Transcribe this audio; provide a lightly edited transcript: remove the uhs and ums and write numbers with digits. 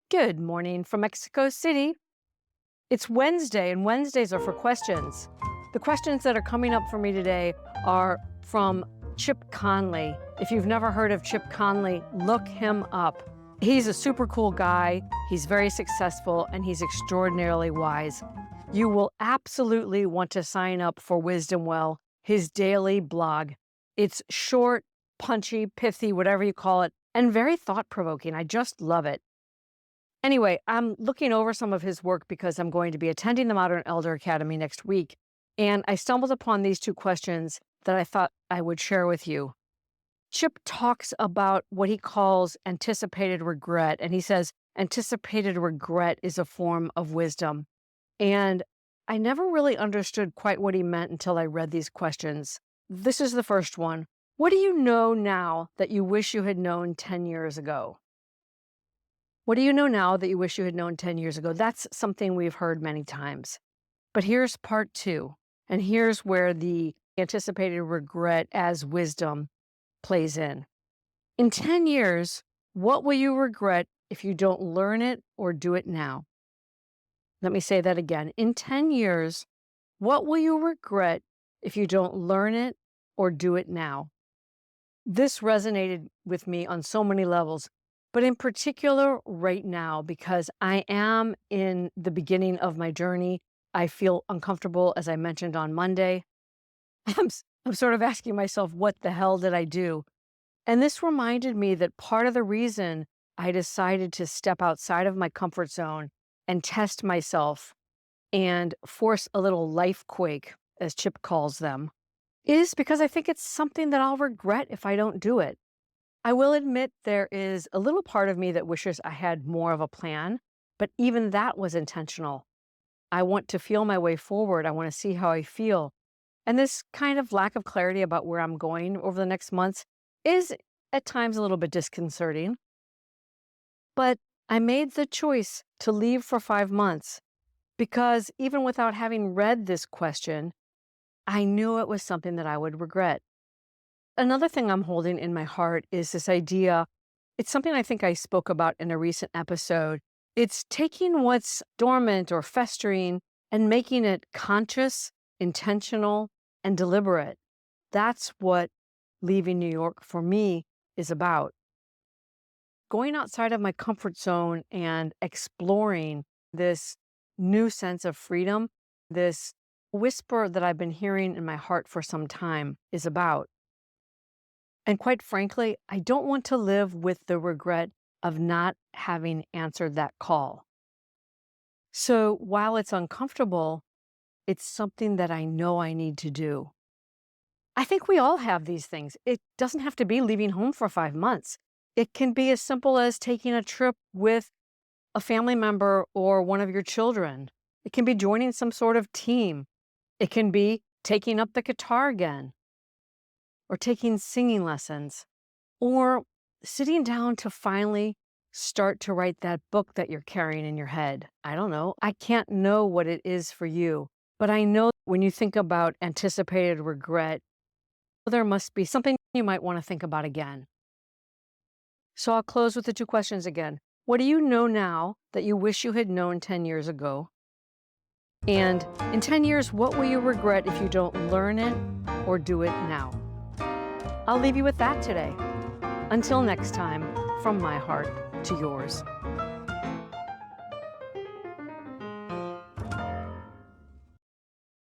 Good morning from Mexico City. It's Wednesday, and Wednesdays are for questions. The questions that are coming up for me today are from Chip Conley. If you've never heard of Chip Conley, look him up. He's a super cool guy, he's very successful, and he's extraordinarily wise. You will absolutely want to sign up for Wisdom Well, his daily blog. It's short, punchy, pithy, whatever you call it, and very thought-provoking. I just love it. Anyway, I'm looking over some of his work because I'm going to be attending the Modern Elder Academy next week, and I stumbled upon these two questions that I thought I would share with you. Chip talks about what he calls anticipated regret, and he says anticipated regret is a form of wisdom. And I never really understood quite what he meant until I read these questions. This is the first one. What do you know now that you wish you had known 10 years ago? What do you know now that you wish you had known 10 years ago? That's something we've heard many times. But here's part two, and here's where the anticipated regret as wisdom plays in. In 10 years, what will you regret if you don't learn it or do it now? Let me say that again. In 10 years, what will you regret if you don't learn it or do it now? This resonated with me on so many levels, but in particular right now, because I am in the beginning of my journey. I feel uncomfortable, as I mentioned on Monday. I'm sort of asking myself, what the hell did I do? And this reminded me that part of the reason I decided to step outside of my comfort zone and test myself and force a little life quake, as Chip calls them, is because I think it's something that I'll regret if I don't do it. I will admit there is a little part of me that wishes I had more of a plan, but even that was intentional. I want to feel my way forward. I want to see how I feel. And this kind of lack of clarity about where I'm going over the next months is at times a little bit disconcerting. But I made the choice to leave for 5 months because even without having read this question, I knew it was something that I would regret. Another thing I'm holding in my heart is this idea. It's something I think I spoke about in a recent episode. It's taking what's dormant or festering and making it conscious, intentional, and deliberate. That's what leaving New York for me is about. Going outside of my comfort zone and exploring this new sense of freedom, this whisper that I've been hearing in my heart for some time is about. And quite frankly, I don't want to live with the regret of not having answered that call. So while it's uncomfortable, it's something that I know I need to do. I think we all have these things. It doesn't have to be leaving home for 5 months. It can be as simple as taking a trip with a family member or one of your children. It can be joining some sort of team. It can be taking up the guitar again, or taking singing lessons, or sitting down to finally start to write that book that you're carrying in your head. I don't know. I can't know what it is for you, but I know when you think about anticipated regret, there must be something you might want to think about again. So I'll close with the two questions again. What do you know now that you wish you had known 10 years ago? And in 10 years, what will you regret if you don't learn it or do it now? I'll leave you with that today. Until next time, from my heart to yours.